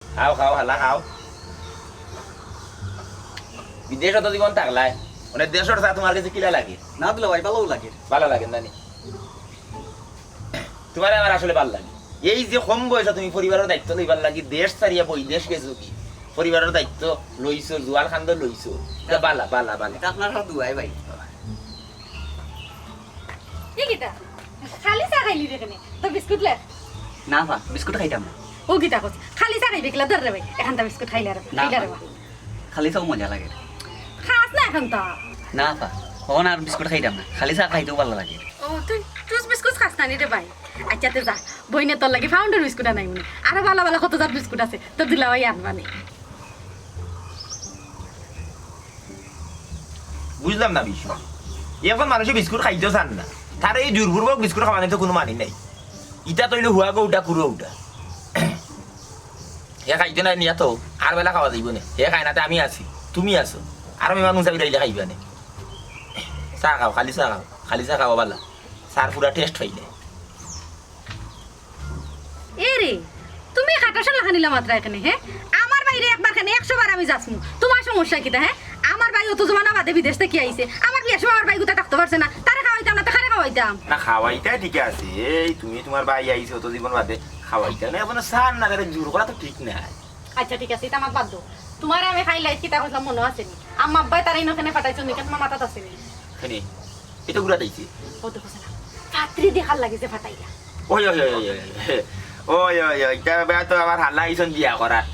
খাও খাও হালা খাও বিদেশে তো জীবন থাকলাই মানে দেশের চা তোমার কাছে কিলা লাগে না দিলে ভাই ভালো লাগে না নি তোমার আমার আসলে ভালো লাগে এই যে কম বয়সে তুমি পরিবারের দায়িত্ব লইবার লাগি দেশ ছাড়িয়া বই দেশ গেছো কি পরিবারের দায়িত্ব লইছো জুয়াল খান্দ লইছো এটা বালা বালা বালা আপনার হাত দুয়াই ভাই এই গীতা খালি চা খাইলি রে কেনে তো বিস্কুট লে না পা বিস্কুট খাইতাম না ও গীতা কইছে খালি চা খাইবি কিলা ধর রে ভাই এখানটা বিস্কুট খাইলা রে না খাইলা রে ভাই খালি চাও মজা লাগে খাস না এখন তো না পা হন আর বিস্কুট খাইতাম না খালি চা খাইতেও ভালো লাগে ও তুই তুই বিস্কুট খাস না নি রে ভাই আচ্ছা তে যা বইনে তোর লাগি ফাউন্ডার বিস্কুট আনাই মনে আরো ভালো ভালো কত জাত বিস্কুট আছে তো দিলা ভাই আনবানি বুঝলাম না বিষয় এখন মানুষে বিস্কুট খাইতেও চান না তার এই দুর্বর্গ বিস্কুট খাওয়ানো তো কোনো মানি নাই ইটা তৈলে হুয়া গো উঠা কুরো উঠা হে খাইতে নাই নিয়া তো আর বেলা খাওয়া যাইব না হে খাই নাতে আমি আছি তুমি আছো আর আমি মানুষ যাবি তাইলে খাইবা না চা খাও খালি চা খাও বালা চার পুরা টেস্ট হইলে এ রে তুমি কাটাশা লাখা নিলা মাত্র এখানে হ্যাঁ আমার বাইরে একবার খানে 100 বার আমি যাচ্ছি তোমার সমস্যা কিটা হ্যাঁ আমার ভাই অত জমানা বাদে বিদেশ থেকে আইছে আমার কি এসব আমার ভাই গুতা থাকতে পারছে না তারা খাওয়াইতাম না তারা খাওয়াইতাম না খাওয়াইটা ঠিক আছে এই তুমি তোমার ভাই আইছো তো জীবন বাদে খাওয়াইটা না এখন সার না করে জোর করা তো ঠিক না আচ্ছা ঠিক আছে এটা আমার বাদ দাও তোমার আমি খাইলাই কিতা কইলাম মনে আছে নি আম্মা আব্বাই তারাই নখানে পাঠাইছো নি কেন মাথাত আছে নি খানি এটা গুড়া দিয়েছি ও দেখো না পাত্রি দেখার লাগিছে ফাটাইলা ওই ওই ওই ওই ওই ওই ওই তো আমার হাল্লা আইসন বিয়া করার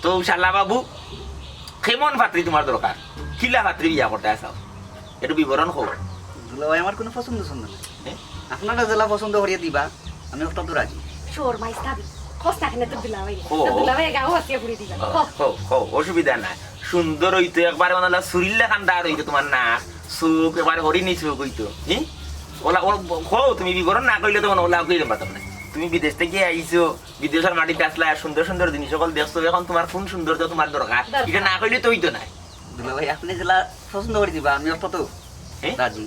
তো শালা বাবু কেমন পাত্রী তোমার দরকার কিলা পাত্রী বিয়া করতে আসাও একটু বিবরণ হোক দুলা ভাই আমার কোনো পছন্দ নাই আপনারা জেলা পছন্দ করিয়ে দিবা আমি একটা তো রাজি শোর মাইস খাবি কষ্ট খানে তো দিলা ভাই ও। তো দিলা ভাই গাও হাসিয়া পুরি দিবা অসুবিধা নাই সুন্দর হইতো একবার মানে সুরিল্লা কান্দার হইতো তোমার নাক চোখ একবার হরিণী চোখ হইতো হ্যাঁ ওলা হো তুমি বিবরণ না করলে তো মানে ওলা কইলে পারতাম না তুমি বিদেশ থেকে আইছো বিদেশের মাটিতে আসলে সুন্দর সুন্দর জিনিস সকল দেখছো এখন তোমার কোন সৌন্দর্য তোমার দরকার এটা না করলে তো হইতো না দুলা ভাই আপনি জেলা পছন্দ করে দিবা আমি একটা তো রাজি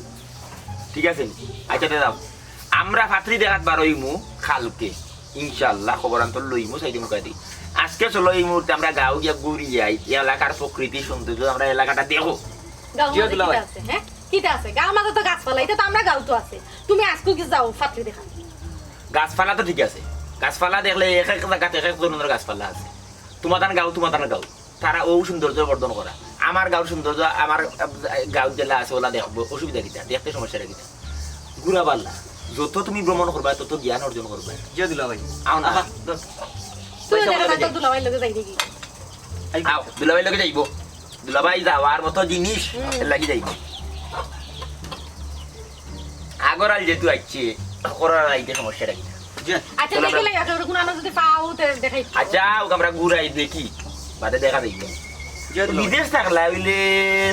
ঠিক আছে আচ্ছা দাও আমরা পাত্রী দেখাত বার হইমু খালকে ইনশাআল্লাহ খবর আন্তর লইমু সাইডে মুখা দিই আজকে চলো এই মুহূর্তে আমরা গাঁও গিয়া ঘুরি যাই এলাকার প্রকৃতি সৌন্দর্য আমরা এলাকাটা দেখো গাও মধ্যে আছে হ্যাঁ কিটা আছে গাও মাঝে তো গাছপালা এটা তো আমরা গাও তো আছে তুমি আজকে কি যাও ফাত্রি দেখা গাছপালা তো ঠিক আছে গাছপালা দেখলে এক এক জায়গাতে এক এক ধরনের গাছপালা আছে তোমার গাঁও তারা ও সৌন্দর্য বর্ধন করা আমার গাঁও সৌন্দর্য আমার গাঁও জেলা আছে ওলা দেখবো অসুবিধা কিটা দেখতে সমস্যাটা কিটা ঘুরা পাল্লা যত তুমি ভ্রমণ করবা তত জ্ঞান অর্জন করবা জিও দুলা ভাই আও না তুই দেখা তো দুলা ভাই লগে যাই দেখি আও দুলাভাই লগে যাইব দুলাভাই যাওয়ার মতো জিনিস লাগি যাইব আগরাল যেহেতু আইছে করার আইতে সমস্যাটা কিটা আচ্ছা দেখলে একটা কোন আনো যদি পাও তে দেখাই আচ্ছা ওকে আমরা ঘুরাই দেখি বাদে দেখা দেখবো বিদেশ থাকলা হইলে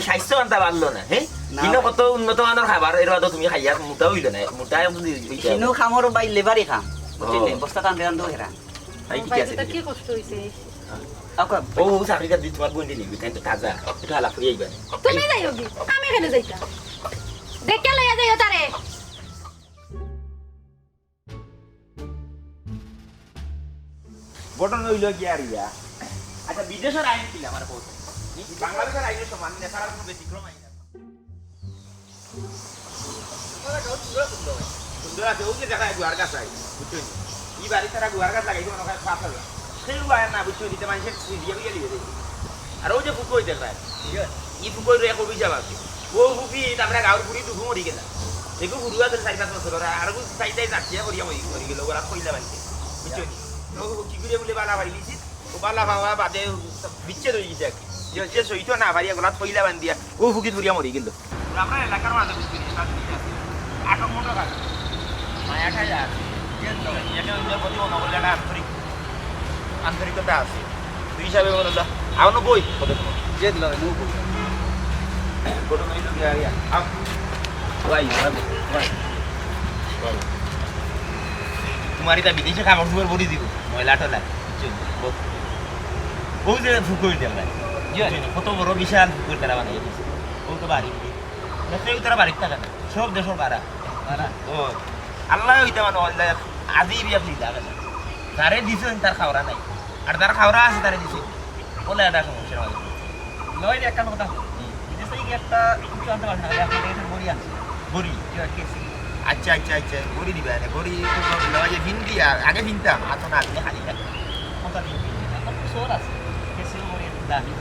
স্বাস্থ্য আনতে পারলো না হ্যাঁ কিন্তু কত উন্নত মানের খাবার এর বাদে তুমি খাইয়া মোটা হইলে না মোটা কিনো খামর বাই লেবারই খাম বুঝলি বস্তা কান্দে কান্দে হেরা এই ঠিক আছে কি কষ্ট হইছে আকা ও চাকরিটা দি তোমার বন্ধু নিবি তাই তো তাজা এটা হালা ফুরিয়ে যাবে তুমি যাইও কি আমি এখানে যাইতা দেখে লইয়া যাইও তারে বটন হইল কি আর ইয়া আচ্ছা বিদেশের আইন ছিল আমার কত বাংলাদেশের আইনের সমান নেশার কোনো ব্যতিক্রম আইন না। সুন্দর আছে ওকে দেখা গুয়ার গাছ আই বুঝছো ই বাড়ি তারা গুয়ার গাছ লাগাইছে মনে হয় 5,000 সেই গুয়ার না বুঝছো দিতে মানুষের দিয়ে দিয়ে দিবে আর ওই যে ফুকই দেখায় ই ফুকই রে কবি যাবা ও ফুকি আমরা গাঁর পুরি দুঘু মরি গেলা এগু হুড়ুয়া ধরে 4-5 বছর আর গু চাইতাই যাচ্ছিয়া করিয়া মরি গেল ওরা কইলা বানতে বুঝছো ও কি করে বলে বালা বাড়ি লিছি ও বালা ভাবা বাদে বিচ্ছেদ হয়ে গেছে যে যে সইতো না বাড়িয়া গলা কইলা বান দিয়া ও ফুকি ধরিয়া মরি গেল আমরা এলাকার মাঝে বুঝছি না আটক মোটর কাজ মায়া খাই আছে এখানে প্রতি অনবল একটা আন্তরিকতা আছে তুই হিসাবে বলো যা আউনো বই কত যে দিল কত নই তো গিয়া আও ভাই তোমার এটা বিদেশে খাবার দুবার বড়ি দিব ময়লা টলা ও যে ফুকই দেন ভাই কত বড় বিশাল ফুকই তারা বানাই দিয়েছে ও তো বাড়ি না সেই তারা বাড়ি থাকে না সব দেশের বাড়া ও আল্লাহ হইতে মানে আজি বিয়া ফিল লাগে না তারে দিছেন তার খাওয়া নাই আর তার খাওয়া আছে তারে দিছে বলে এটা সমস্যা আমাদের নয় একটা কথা বিদেশে কি একটা কিছু আনতে পারছ না আপনি দেখেন বড়ি আছে বড়ি কেসি আচ্ছা আচ্ছা আচ্ছা বড়ি দিবা না বড়ি তো লয় যে ভিন্ডি আগে ভিনতাম আতো না দিলে খালি থাকে কথা দিন এখন সোর আছে কেসি বড়ি দাবি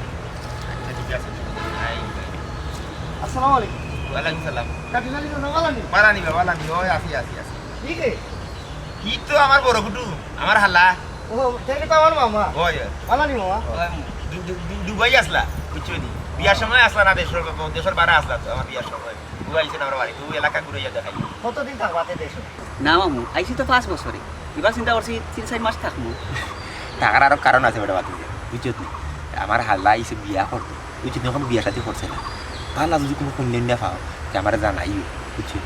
আচ্ছা ঠিক আছে আসসালামু আলাইকুম ওয়ালাইকুম সালাম কাটিনালি তো নগালানি বালানি বাবা বালানি ওই আসি আসি আসি ঠিক আছে কি তো আমার বড় কুটু আমার হাল্লা ও থেকে তো আমার মামা ওই বালানি মামা দুবাই আসলা বুঝছো নি বিয়ার সময় আসলা না দেশের বারা আসলা তো আমার বিয়ার সময় দুবাই ছিল আমার বাড়ি তুই এলাকা ঘুরে যা দেখাই কতদিন থাকবাতে দেশে না মামু আইছি তো 5 বছরে এবার চিন্তা করছি 3-4 মাস থাকবো টাকার আরো কারণ আছে বেটা বাতি বুঝছো নি আমার হাল্লা আইসে বিয়া করতো বুঝছো এখন বিয়া সাথে করছে না ভালো যদি কোনো কন্যা না পাও আমার জানাইও বুঝছো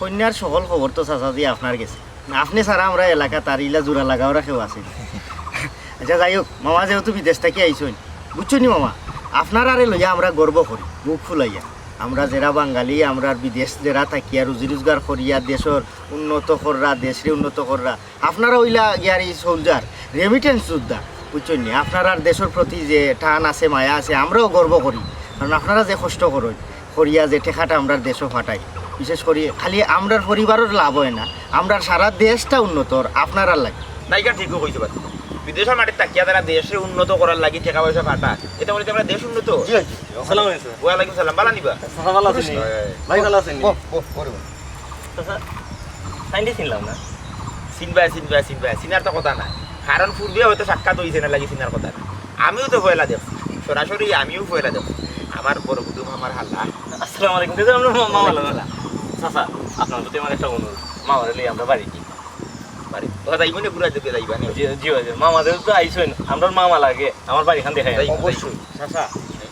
কন্যার সকল খবর তো চাচা দিয়ে আপনার গেছে না আপনি ছাড়া আমরা এলাকা তার ইলা জোড়া লাগাও রাখেও আছে আচ্ছা যাই হোক মামা যেহেতু বিদেশ থেকে আইসেন বুঝছো নি মামা আপনার আরে লইয়া আমরা গর্ব করি বুক ফুলাইয়া আমরা যারা বাঙালি আমরা বিদেশ যারা থাকিয়া রুজি রোজগার করিয়া দেশের উন্নত কররা দেশরে উন্নত কররা আপনারা ওইলা ইয়ারি সোলজার রেমিটেন্স যোদ্ধা বুঝছো নি আপনারা দেশের প্রতি যে টান আছে মায়া আছে আমরাও গর্ব করি কারণ আপনারা যে কষ্ট করেন করিয়া যে ঠেকাটা আমরা দেশও ফাটাই বিশেষ করে খালি আমরার পরিবারের লাভ হয় না আমরা সারা দেশটা উন্নতর আপনারা লাগে নাইকা ঠিকও কইতে পারি বিদেশের মাঠে তাকিয়া তারা দেশে উন্নত করার লাগি টাকা পয়সা ফাটা এটা বলে আমরা দেশ উন্নত আসসালামু আলাইকুম ওয়ালাইকুম সালাম বালা নিবা চাচা ভালো আছেন ভাই ভালো আছেন পরে চাচা সাইন্ডে চিনলাম না চিনবা চিনার তো কথা না কারণ পূর্বে হয়তো সাক্ষাৎ হয়েছে না লাগি চিনার কথা না আমিও তো ফয়লা দেখছি সরাসরি আমিও ফয়লা দেখছি আমার বড় কুটুম আমার হাল্লা আসসালামু আলাইকুম দিদি আমরা মামা লাগা চাচা আপনার প্রতি আমার একটা অনুরোধ মামারে নিয়ে আমরা বাড়ি কি বাড়ি কথা যাইব না ঘুরা যেতে যাইবা না জি জি মামাদের তো আইসেন আমরা মামা লাগে আমার বাড়িখান দেখাই অবশ্যই চাচা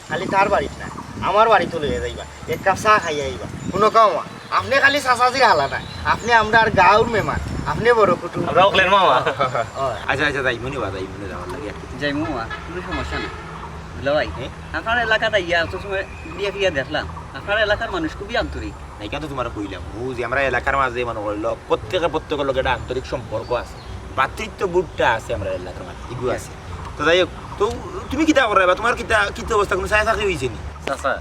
খালি তার বাড়িত না আমার বাড়িতে লইয়া যাইবা এক কাপ চা খাইয়া আইবা কোনো কামা আপনি খালি চাচাজির হালা না আপনি আমরা আর গাঁর মেমান আপনি বড় কুটুম আমরা ওকলেন মামা আচ্ছা আচ্ছা যাইব নি যাওয়ার লাগে যাই মামা কোনো সমস্যা না বুঝলা ভাই আপনার এলাকাটা ইয়া তো সময় বিয়া ফিয়া দেখলাম আপনার এলাকার মানুষ খুবই আন্তরিক নাই কেন তোমার কইলাম ও যে আমরা এলাকার মাঝে মানে হলো প্রত্যেকের লগে একটা আন্তরিক সম্পর্ক আছে ভাতৃত্ব বুটটা আছে আমরা এলাকার মাঝে এগুলো আছে তো যাই হোক তো তুমি কিতা করবা তোমার কিতা অবস্থা কোনো চাই চাকরি হয়েছে নি চাচা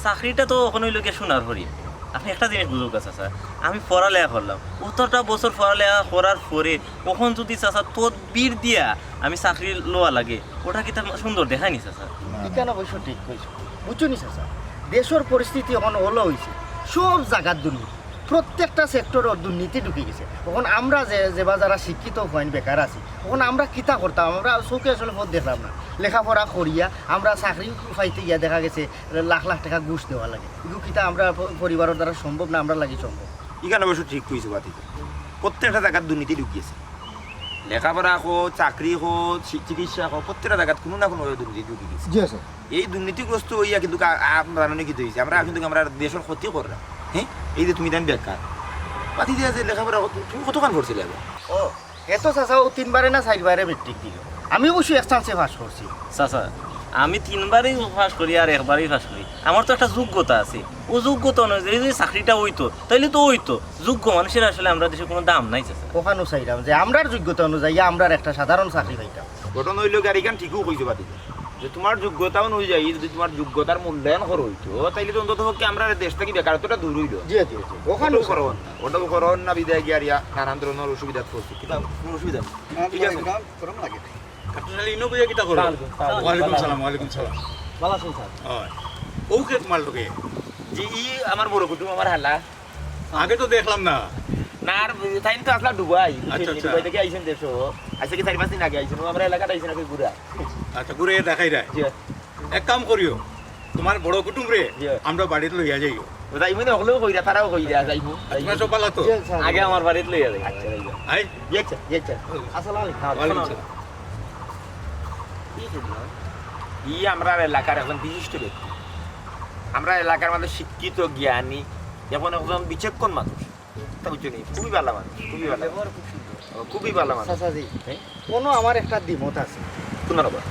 চাকরিটা তো ওখানে লোকে শোনার হরি আপনি একটা জিনিস বুঝুক চাচা আমি পড়ালেখা করলাম অতটা বছর পড়ালেখা করার পরে কখন যদি চাচা তদবির দিয়া আমি চাকরি লওয়া লাগে ওটা কি তার সুন্দর দেখায়নি চাচা কেন অবশ্য ঠিক কইছো বুঝছো নি চাচা দেশের পরিস্থিতি এখন হলো হয়েছে সব জায়গার দুর্নীতি প্রত্যেকটা সেক্টরের দুর্নীতি ঢুকে গেছে তখন আমরা যেবা যারা শিক্ষিত হইন বেকার আছি তখন আমরা কিতা করতাম আমরা চোখে আসলে পথ দেখলাম না লেখাপড়া করিয়া আমরা চাকরি পাইতে গিয়া দেখা গেছে লাখ লাখ টাকা ঘুষ দেওয়া লাগে এগুলো কিতা আমরা পরিবারের দ্বারা সম্ভব না আমরা লাগি সম্ভব এখানে অবশ্য ঠিক কইছো বাতিতে প্রত্যেকটা জায়গার দুর্নীতি ঢুকিয়েছে লেখাপড়া হোক চাকরি হোক চিকিৎসা হোক প্রত্যেকটা জায়গাত কোনো না কোনো দুর্নীতি ঢুকি গেছে জি স্যার এই দুর্নীতিগ্রস্ত হইয়া কিন্তু জানো কি হয়েছে আমরা কিন্তু আমরা দেশের ক্ষতি করলাম হ্যাঁ এই যে তুমি দেন বেকার বাতি দিয়ে যে লেখাপড়া তুমি কতক্ষণ পড়ছিলে আবার ও এত চাচা ও 3বারে না 4বারে মেট্রিক দিল আমি অবশ্যই এক চান্সে পাস করছি চাচা আমি 3বারই পাস করি আর একবারই পাস করি আমার তো একটা যোগ্যতা আছে ও যোগ্যতা অনুযায়ী যদি চাকরিটা হইতো তাইলে তো হইতো যোগ্য মানুষের আসলে আমরা দেশে কোনো দাম নাই চাচা ওখানে চাইলাম যে আমরার যোগ্যতা অনুযায়ী আমরার একটা সাধারণ চাকরি পাইতাম ঘটনা হইলেও গাড়িখান ঠিকও কইছে বাতি যে তোমার যোগ্যতা অনুযায়ী যদি তোমার যোগ্যতার মূল্যায়ন করা হইতো তাইলে তো অন্তত পক্ষে আমরা দেশ থেকে বেকারত্বটা দূর হইলো। জি জি জি ওখানে ওটাও করো না, ওটাও করো না, বিদায় গিয়ে আর ইয়া নানান ধরনের অসুবিধা পড়ছি, কিন্তু কোনো অসুবিধা নেই। ঠিক আছে, গরম লাগে কাটনালি ইনো বইয়া কিতা করো ওয়ালাইকুম সালাম ভালো আছেন স্যার? হয় ও কে তোমার লোকে জি ই আমার বড় কুটুম, আমার হালা আগে তো দেখলাম না না। আর তাই তো আসলা দুবাই, আচ্ছা, আচ্ছা। দুবাই থেকে আইছেন দেশ, আজকে কি 4-5 দিন আগে আইছেন, ও আমরা এলাকাতে আইছেন আগে ঘুরা। আচ্ছা ঘুরে দেখাই দেয় জি এক কাম করিও তোমার বড় কুটুম রে জি। আমরা বাড়িতে লইয়া যাইও যাই মানে হলেও কইরা, তারাও কইরা যাইবো। তোমার সব পালা তো আগে আমার বাড়িতে লইয়া যাই। আচ্ছা যাইবো। আই জি আচ্ছা, জি আচ্ছা। আসসালামু আলাইকুম। ওয়ালাইকুম সালাম ই আমরা এলাকার এখন বিশিষ্ট ব্যক্তি, আমরা এলাকার মধ্যে শিক্ষিত জ্ঞানী এবং একজন বিচক্ষণ মানুষ, তা বুঝছো নি? খুবই ভালো মানুষ, খুবই ভালো, খুবই ভালো মানুষ। চাচাজি হ্যাঁ? কোনো আমার একটা দ্বিমত আছে। শোনার আবার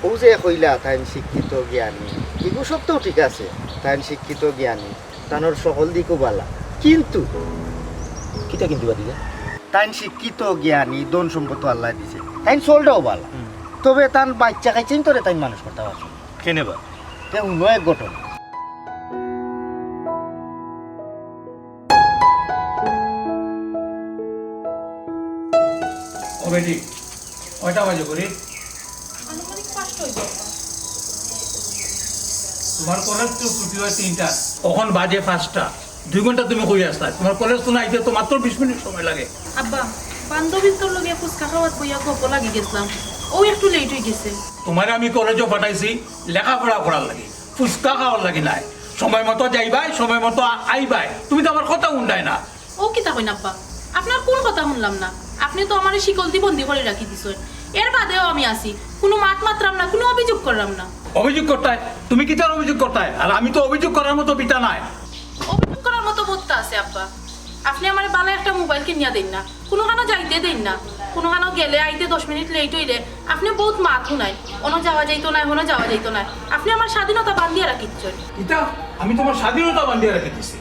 ও যে কইলা তাই শিক্ষিত জ্ঞানী এগুলো সব তো ঠিক আছে, তাই শিক্ষিত জ্ঞানী তানোর সকল দিকও বালা, কিন্তু কিটা কিন্তু বাদি যায় তাই শিক্ষিত জ্ঞানী ধন সম্পদ আল্লাহ দিছে, তাই চলটাও বালা, তবে তার বাচ্চা খাইছেন তোরে তাই মানুষ করতে পারছো কেনে বা তে অন্য এক ঘটনা। ও বেটি কয়টা বাজে করি তোমার কলেজ তো ছুটি হয় 3টা, কখন বাজে 5টা, 2 ঘন্টা তুমি কই আসতা? তোমার কলেজ তো নাইতে তো মাত্র 20 মিনিট সময় লাগে। আব্বা বান্ধবীর তোর লগে ফুচকা খাওয়াত বইয়া গপ লাগি গেছিলাম, ও একটু লেট হয়ে গেছে। তোমার আমি কলেজও পাঠাইছি লেখাপড়া করার লাগে, ফুচকা খাওয়ার লাগে নাই। সময় মতো যাইবাই, সময় মতো আইবাই, তুমি তো আমার কথা উন্ডাই না। ও কিতা কইন আব্বা, আপনার কোন কথা শুনলাম না? আপনি তো আমার শিকল দিয়ে বন্দি করে রাখি দিছেন, এর বাদেও আমি আসি, কোনো মাত মাত্রাম না, কোনো অভিযোগ করলাম না। অভিযোগ করতাই তুমি কি তার অভিযোগ করতাই? আর আমি তো অভিযোগ করার মতো পিতা নাই। অভিযোগ করার মতো বোধটা আছে আব্বা, আপনি আমার বালা একটা মোবাইল কিনিয়া দেন না, কোনো কানো যাইতে দেন না, কোনো কানো গেলে আইতে 10 মিনিট লেট হইলে আপনি বহুত মাত শুনাই, অনো যাওয়া যাইতো না, এখনো যাওয়া যাইতো না, আপনি আমার স্বাধীনতা বান্ধিয়া রাখিচ্ছেন। ইতা আমি তোমার স্বাধীনতা বান্ধিয়ে রেখে দিছি,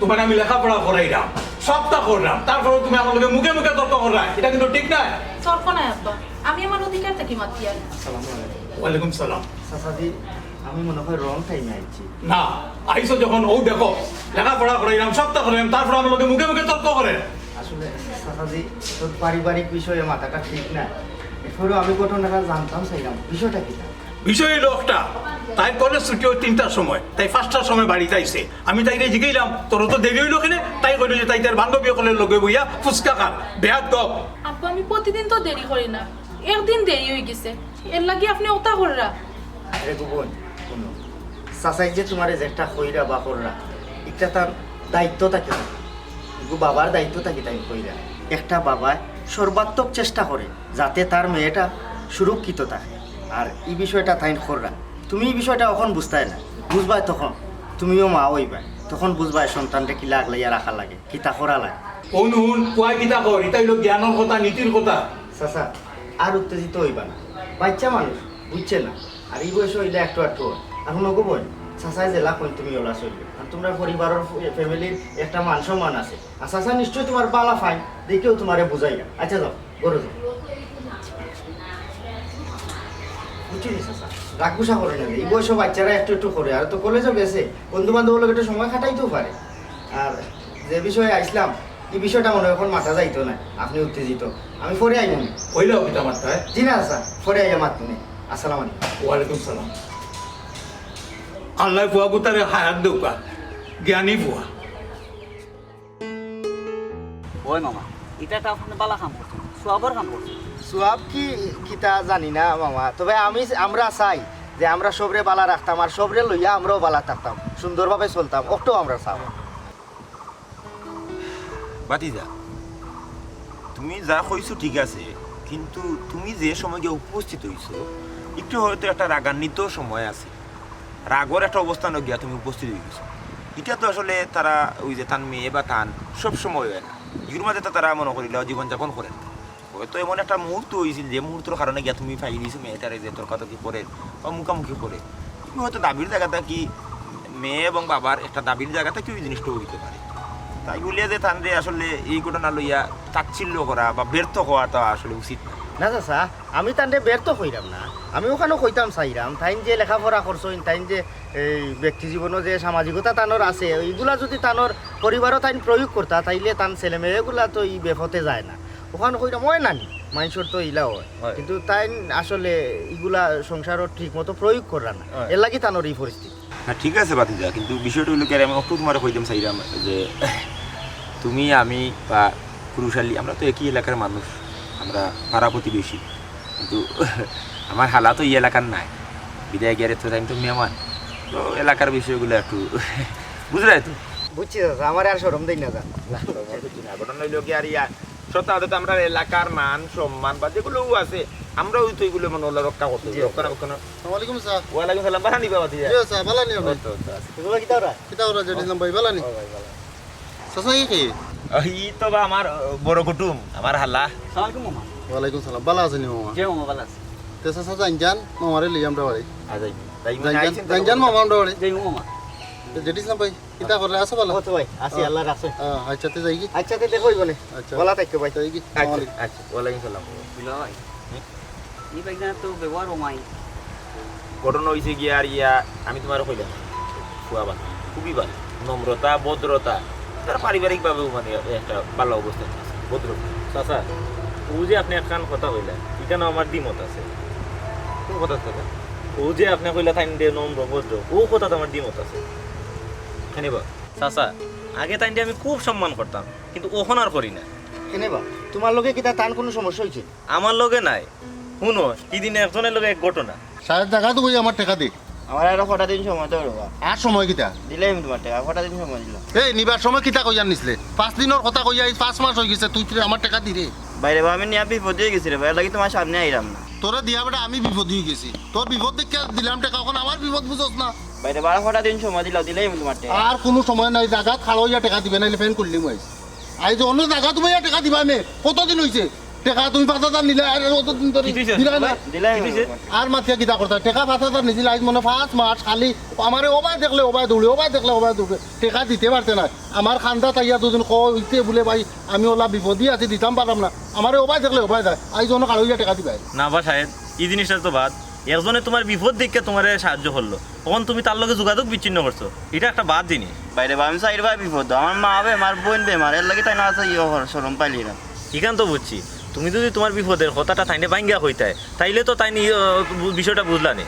তোমার আমি লেখাপড়া করাইলাম, সবটা করলাম, তারপরে তুমি আমার লগে মুখে মুখে তর্ক করলা, এটা কিন্তু ঠিক নাই। তর্ক নাই আব্বা, আমি আমার অধিকার থেকে মাতি আর ওয়ালাইকুম সালাম। চাচাজি আমি মনে হয় রং টাইমে আইছি। না আইসো যখন ও দেখো লেখাপড়া করাইলাম, সবটা করাইলাম, তারপরে আমার লগে মুখে মুখে তর্ক করে। আসলে চাচাজি তোর পারিবারিক বিষয়ে মাথাটা ঠিক না, এরপরেও আমি ঘটনাটা জানতাম চাইলাম বিষয়টা কি। বিষয় লোকটা তাই কলেজ ছুটি হয় 3টার সময়, তাই 5টার সময় বাড়িতে আইছে। আমি তাইরে জিগাইলাম তোর তো দেরি হইল কেনে, তাই কইল যে তাই তার বান্ধবী সকলের লগে বইয়া ফুচকা খান, বেহাত গপ। আব্বা আমি প্রতিদিন তো দেরি করি না, একদিন দেরি হয়ে গেছে, এর লাগি আপনি ওটা কররা। আরে বোন শুনো, চাচাই যে তোমার যে একটা কইরা বা কররা, একটা তার দায়িত্ব থাকে, বাবার দায়িত্ব থাকে। তাই কইরা একটা বাবা সর্বাত্মক চেষ্টা করে যাতে তার মেয়েটা সুরক্ষিত থাকে, আর এই বিষয়টা তাই কররা। তুমি এই বিষয়টা এখন বুঝতাই না, বুঝবাই তখন তুমিও মা হইবাই, তখন বুঝবাই সন্তানটা কি লাগলাইয়া রাখা লাগে, কি তা করা লাগে। অনুন কুয়া কিতা কর, এটা হইল জ্ঞানের কথা, নীতির কথা। চাচা আর উত্তেজিত হইবা না, বাচ্চা মানুষ বুঝছে না, আর এই বয়স হইলে একটু একটু এখন ওকে বল চাচাই জেলা কই তুমি ওলা চলবে, আর তোমরা পরিবারের ফ্যামিলির একটা মান সম্মান আছে, আর চাচা নিশ্চয়ই তোমার বালা ফাইন দেখেও তোমারে বুঝাইয়া। আচ্ছা যাও গরু যাও, বুঝছিস চাচা রাগ গুসা করে না, এই বয়স বাচ্চারা একটু একটু করে, আর তো কলেজও গেছে, বন্ধু বান্ধব লোক একটু সময় খাটাইতেও পারে। আর যে বিষয়ে আইসলাম এই বিষয়টা মনে হয় এখন মাথা যাইতো না, আপনি উত্তেজিত, আমি পরে আইব। হইলেও কিতা মাত্রায়। জি না স্যার, পরে আইয়া মাতুনি। আসসালামু আলাইকুম। ওয়ালাইকুম সালাম। আল্লাহ ফুয়া গুতারে হায়াত দেউকা, জ্ঞানী ফুয়া। ওই মামা এটা তো আপনি বালা কাম করছেন, সবার কাম করছেন। সোয়াব কি কিতা জানি না মামা, তবে আমরা চাই যে আমরা সবরে বালা রাখতাম, আর সবরে লইয়া আমরাও বালা থাকতাম, সুন্দরভাবে চলতাম, ওটাও আমরা চাই। বাতিজা তুমি যা কইছো ঠিক আছে, কিন্তু তুমি যে সময় গিয়ে উপস্থিত হইছো একটু হয়তো একটা রাগান্বিত সময় আছে, রাগর একটা অবস্থানে গিয়া তুমি উপস্থিত হয়ে গেছো। এটা তো আসলে তারা ওই যে তার মেয়ে বা তান সব সময় হয় না, এগুলোর মাঝে তো তারা মনে করিল জীবনযাপন করেন। হয়তো এমন একটা মুহূর্ত হয়েছিল যে মুহূর্তের কারণে গিয়া তুমি পাই দিয়েছো মেয়েটারে যে তর্কাতর্কি করে বা মুখামুখি করে, তুমি হয়তো দাবির জায়গাটা কি মেয়ে এবং বাবার একটা দাবির জায়গাটা কি ওই জিনিসটাও হইতে পারে। তাই বলিয়া যে তানরে আসলে এই ঘটনা লইয়া তাচ্ছিল্য করা বা ব্যর্থ হওয়াটা আসলে উচিত না। না চাচা আমি তান্ডে ব্যর্থ হইলাম না, আমি ওখানেও কইতাম চাইরাম তাইন যে লেখাপড়া করছইন, তাইন যে এই ব্যক্তি জীবনও যে সামাজিকতা তানোর আছে এইগুলা যদি তানোর পরিবারও তাইন প্রয়োগ করতা তাইলে তান ছেলে মেয়েগুলা তো এই বেফতে যায় না। ওখানে কইরাম হয় নানি মানুষের তো ইলা হয়, হয়। কিন্তু তাইন আসলে এগুলা সংসারও ঠিক মতো প্রয়োগ করা না, হয়। এর লাগি তানোর এই পরিস্থিতি। হ্যাঁ ঠিক আছে বাতিজা, কিন্তু বিষয়টা হলো কি আমি একটু তোমার কইতাম চাইলাম যে তুমি আমি বা পুরুষালী আমরা তো একই এলাকার মানুষ, আমরা পাড়া প্রতিবেশী, কিন্তু আমার হালা তো এই এলাকার নাই, বিদায় গেলে তো আমি তো মেহমান, তো এলাকার বিষয়গুলো একটু বুঝলে তো। বুঝছি চাচা, আমার আর সরম দেই না যা। ঘটনা হইলো কি আর ইয়া সত্য আমরা এলাকার মান সম্মান বা যেগুলো আছে আমরা ওই তো এগুলো মানে রক্ষা করতে রক্ষণাবেক্ষণ। আসসালামাইকুম স্যার। ওয়ালাইকুম সালাম, বাহানি বাবা দিয়া জি স্যার, ভালো নি আপনি? এগুলো কি তাওরা? কিতা ওরা জেডিলাম ভাই, ভালো নি? চাচা কি? ই তো বা আমার বড় কুটুম, আমার হাল্লা। সালামালাইকুম মামা। ওয়ালাইকুম সালাম, ভালো আছেন মামা? যে মামা ভালো আছে। তে চাচা জান মামারে লিয়ে আমরা বাড়ি। আজাই তাই মানে আইছেন তো। জান মামা আমরা বাড়ি। যে মামা। জেডিলাম ভাই, কিতা করে আছে ভালো? ও তো ভাই আসি, আল্লাহ রাখছে। আচ্ছা তে যাই কি? আচ্ছা তে দেখোই বলে আচ্ছা। বলা থাকবে ভাই। যাই কি? আচ্ছা আচ্ছা ওয়ালাইকুম সালাম। দুলা ভাই এই বাইক না তো ব্যবহার ওমাই। ঘটনা হয়েছে গিয়ে আর ইয়া আমি তোমার কইলাম খুয়া ভালো, খুবই ভালো, নম্রতা ভদ্রতা, তার পারিবারিকভাবেও মানে একটা ভালো অবস্থা আছে, ভদ্রতা। চাচা ও যে আপনি একখান কথা কইলেন এখানে আমার দ্বিমত আছে। কোন কথা কথা ও যে আপনি কইলা তাইন দে নম্র ভদ্র, ও কথাতে আমার দ্বিমত আছে। এখানে বা চাচা আগে তাইন আমি খুব সম্মান করতাম, কিন্তু ওখন আর করি না। কেনে বা তোমার লগে কি তান কোনো সমস্যা হইছে? আমার লগে নাই, শুনো এদিন একজনের লগে এক ঘটনা। সাহেব জায়গা তো কই আমার টাকা দে। আমার আরো কটা দিন সময় তো রবা আর সময় কিতা? দিলাম তোমার টাকা, কটা দিন সময় দিলাম। এই নিবার সময় কিতা কইয়া নিছলে? 5 দিনের কথা কইয়া 5 মাস হই গেছে, তুই আমার টাকা দি রে। বাইরে বা আমি নিয়া বিপদ হয়ে গেছি রে ভাই, লাগি তোমার সামনে আইরাম না। তোরা দিয়া বেটা আমি বিপদ হয়ে গেছি, তোর বিপদ দেখে দিলাম টাকা, এখন আমার বিপদ বুঝছ না? বাইরে 12 দিন সময় দিলাম তোমার টাকা। আর কোনো সময় নাই, জায়গা খাড়ো হইয়া টাকা দিবে নাইলে ফেন করলি মই আই যে অন্য জায়গা তুমি টাকা দিবা মে কতদিন হইছে টাকা তুমি 5,000 নিলে আর কতদিন ধরে কি হইছে? দিলা না? দিলাম আর মাথিয়া কিতা করতা টাকা 5,000 নিছিল আজ মনে 5 মাস খালি আমারে ওবাই দেখলে ওবাই দৌড়ে, ওবাই দেখলে ওবাই দৌড়ে, টাকা দিতে পারতে না। আমার খান্দা তাইয়া দুদিন কইতে বলে ভাই আমি ওলা বিপদই আছি দিতাম পারলাম না, আমারে ওবাই দেখলে ওবাই দেয় আজ অন্য কারো হইয়া টাকা দিবাই। না বা সাহেব এই জিনিসটা তো বাদ, একজনে তোমার বিপদ দেখে তোমার সাহায্য করলো, তখন তুমি তার লগে যোগাযোগ বিচ্ছিন্ন করছো, এটা একটা বাদ জিনিস। বাইরে বা আমি সাইড ভাই বিপদ, আমার মা বেমার, বোন বেমার, এর লাগি তাই না আছে ইয়ে শরম পাইলি না। এখান তো বুঝছি, তুমি যদি তোমার বিপদের কথাটা তাইনে ভাঙ্গিয়া হইতায় তাইলে তো তাই বিষয়টা বুঝলা নে।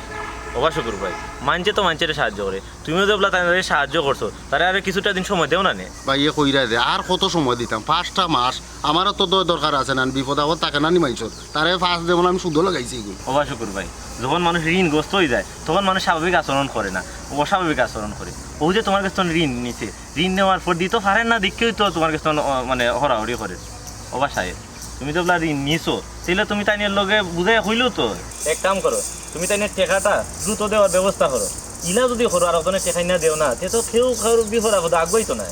অবা শুকুর ভাই মানছে তো মানছে সাহায্য করে, তুমিও যে বলা তাই সাহায্য করছো, তারা আর কিছুটা দিন সময় দেও না নে। ভাই এ কইরা দে আর কত সময় দিতাম, 5টা মাস আমারও তো দরকার আছে না, বিপদ আপদ তাকে না নিমাইছ তারে ফার্স্ট যেমন আমি শুদ্ধ লাগাইছি এগুলো। অবা শুকুর ভাই যখন মানুষ ঋণগ্রস্ত হয়ে যায় তখন মানুষ স্বাভাবিক আচরণ করে না, অস্বাভাবিক আচরণ করে। ও যে তোমার কাছে ঋণ নিছে, ঋণ নেওয়ার পর দিতে পারেন না দেখেই তো তোমার কাছে মানে হরাহরি করে। অবা সাহেব তুমি তো বলা ঋণ নিছো, তাহলে তুমি তাই লগে বুঝাই হইলেও তো এক কাম করো, তুমি তাই টেকাটা দ্রুত দেওয়ার ব্যবস্থা করো। ইলা যদি করো আর ওখানে টেকাই না দেও না তে তো কেউ কারোর বিপদ আপদ আগ্রহী তো না।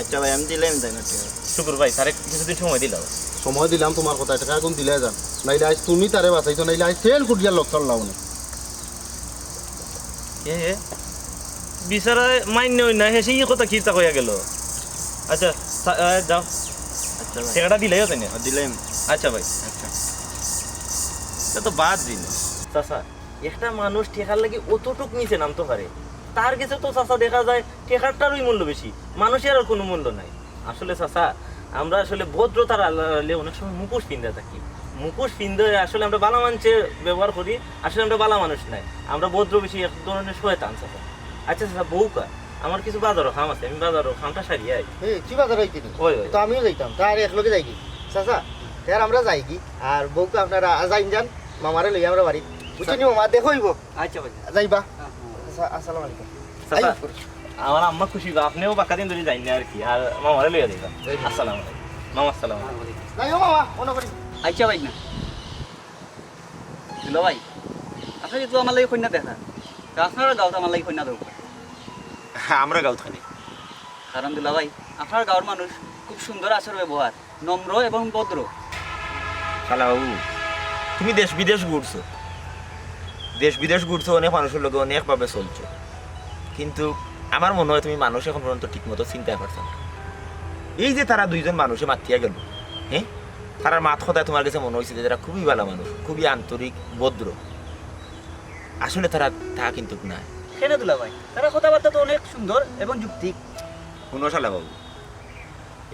আচ্ছা ভাই আমি দিলাম তাই না টাকা। শুকুর ভাই তারে কিছুদিন সময় দিলাম। সময় দিলাম তোমার কথা, টাকা এখন দিলে যান, নাইলে আজ তুমি তারে বাঁচাইছো, নাইলে আজ ফেল কুটিয়ার লক্ষণ লাও না। এ বিচারা মান্য না হে সেই কথা খিস্তা কইয়া গেল। আচ্ছা যাও, আচ্ছা ভাই টেকাটা দিলেও তাই না? দিলাম। আচ্ছা ভাই আচ্ছা এটা তো বাদ দিন। চাচা একটা মানুষ টেকার লাগি অতটুক নিচে নামতে পারে, তার কাছে তো চাচা দেখা যায় টেকারটারই মূল্য বেশি, মানুষের আর কোনো মূল্য নাই। আসলে চাচা আমরা আসলে ভদ্রতার আড়ালে অনেক সময় মুখোশ পিন্ধে থাকি, মুখোশ পিন্ধে আসলে আমরা বালা মানুষের ব্যবহার করি, আসলে আমরা বালা মানুষ নাই, আমরা ভদ্র বেশি এক ধরনের শয়তান চাচা। আচ্ছা চাচা বউকা আমার কিছু বাজারও খাম আছে, আমি বাজারও খামটা সারিয়ে আই। এই তুই বাজার হইতি নি? ওই ওই তো আমিও যাইতাম, তার একলগে যাই কি চাচা, তার আমরা যাই কি আর বউকে আপনারা যান মামারে লই আমরা বাড়ি, বুঝছেন মামা দেখইব আচ্ছা ভাই। যাইবা। আসসালামু আলাইকুম। চাচা আমার আম্মা খুশি গো, আপনিও বাক্কা দিন ধরে যাই না আর কি, আর মামারে লইয়া দিবা। আসসালামু আলাইকুম মামা, আসসালামু আলাইকুম। যাইও মামা মনে করি। আচ্ছা ভাই না দুলা ভাই আপনি তো আমার লাগে কন্যা দেখা, তা আপনারা গাঁৱত আমার লাগে কন্যা দেবো, আমরা গাঁত খানি কারণ দুলা ভাই আপনার গাঁৱৰ মানুষ খুব সুন্দর আচার ব্যবহার, নম্র এবং ভদ্র। শালা বাবু তুমি দেশ বিদেশ ঘুরছো, দেশ বিদেশ ঘুরছো, অনেক মানুষের লোক অনেকভাবে চলছো, কিন্তু আমার মনে হয় তুমি মানুষ এখন পর্যন্ত ঠিক মতো চিন্তা করছো না। এই যে তারা দুইজন মানুষে মাতিয়া গেল, হ্যাঁ তারার মাত কথায় তোমার কাছে মনে হয়েছে যে তারা খুবই ভালো মানুষ, খুবই আন্তরিক, ভদ্র। আসলে তারা তা কিন্তু না। কেন দুলা ভাই তারা কথাবার্তা তো অনেক সুন্দর এবং যুক্তিক। শুনশালা বাবু,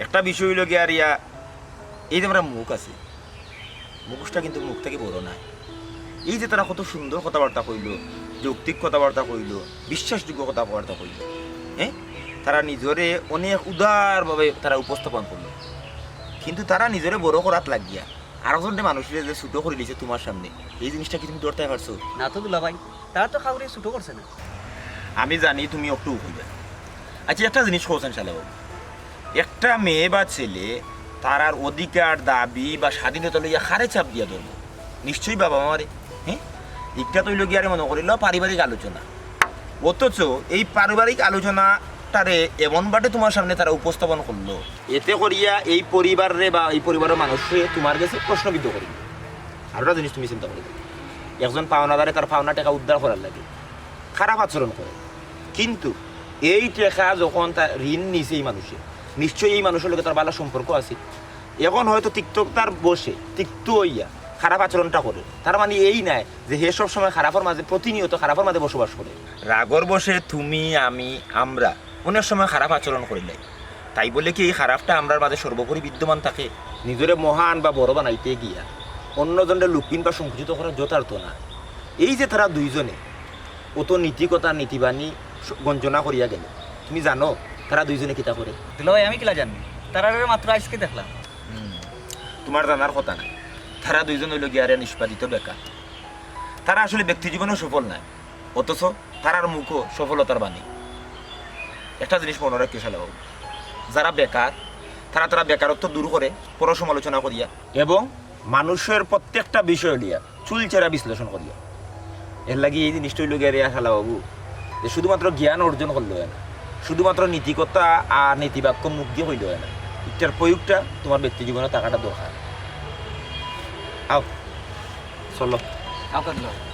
একটা বিষয় হইল গিয়ে আর ইয়া, এই যে আমরা মুখ আছে, মুখটা কিন্তু মুখ থেকে বড় না। এই যে তারা কত সুন্দর কথাবার্তা কইল, যৌক্তিক কথাবার্তা কইল, বিশ্বাসযোগ্য কথাবার্তা কইল, হ্যাঁ, তারা নিজরে অনেক উদারভাবে তারা উপস্থাপন করলো। কিন্তু তারা নিজরে বড় করাত লাগিয়া আরেকজনটা মানুষের যে ছোটো করে দিয়েছে তোমার সামনে, এই জিনিসটা কি তুমি ধরতে পারছো? না তো দুলা ভাই, তারা তো কাউরে ছোট করছে না। আমি জানি তুমি একটু কইবে। আচ্ছা, একটা জিনিস কোসেন শালা বাবু, একটা মেয়ে বা ছেলে তারার অধিকার, দাবি বা স্বাধীনতা লইয়া খারে চাপ দিয়া ধরবো, নিশ্চয়ই বাবা মারে। হ্যাঁ, একটা তৈল গিয়ারে মনে করিল পারিবারিক আলোচনা, অথচ এই পারিবারিক আলোচনাটারে এমন বাটে তোমার সামনে তারা উপস্থাপন করলো, এতে করিয়া এই পরিবারে বা এই পরিবারের মানুষকে তোমার কাছে প্রশ্নবিদ্ধ করিল। আর একটা জিনিস তুমি চিন্তা করিবে, একজন পাওনাদারে তার পাওনা টাকা উদ্ধার করার লাগে খারাপ আচরণ করে, কিন্তু এই টাকা যখন তার ঋণ নিছে এই মানুষে, নিশ্চয়ই এই মানুষের লোকের তার ভালো সম্পর্ক আছে। এখন হয়তো তিক্ততার বসে তিক্ত হইয়া খারাপ আচরণটা করে, তার মানে এই নাই যে হে সব সময় খারাপের মাঝে, প্রতিনিয়ত খারাপের মাঝে বসবাস করে। রাগর বসে তুমি, আমি, আমরা অনেক সময় খারাপ আচরণ করিলাই, তাই বলে কি এই খারাপটা আমরার মাঝে সর্বোপরি বিদ্যমান থাকে? নিজেরে মহান বা বড় বানাইতে গিয়া অন্যজনের লুকিন বা সংকুচিত করা যথার্থ না। এই যে তারা দুইজনে অত নীতিকতা, নীতিবাণী গঞ্জনা করিয়া গেল, তুমি জানো তারা দুইজনে কিতা করে? দুলা ভাই আমি কিলা জানি, তারা মাত্র আজকে দেখলাম। তোমার জানার কথা না, তারা দুইজন হইল গিয়ারে নিষ্পাদিত বেকার। তারা আসলে ব্যক্তি জীবনেও সফল নাই, অথচ তারার মুখও সফলতার বাণী। একটা জিনিস মনে রাখতে শালা বাবু, যারা বেকার তারা বেকারত্ব দূর করে পর সমালোচনা করিয়া এবং মানুষের প্রত্যেকটা বিষয় লিয়া চুলচেরা বিশ্লেষণ করিয়া। এর লাগি এই জিনিসটা হইল গিয়ারে শালা বাবু, যে শুধুমাত্র জ্ঞান অর্জন করলে হয় না, শুধুমাত্র নীতিকতা আর নীতিবাক্য মুখ দিয়ে হইলে হয় না, এটার প্রয়োগটা তোমার ব্যক্তি জীবনে থাকাটা দরকার। আও চলো। কাউকে দুলা ভাই।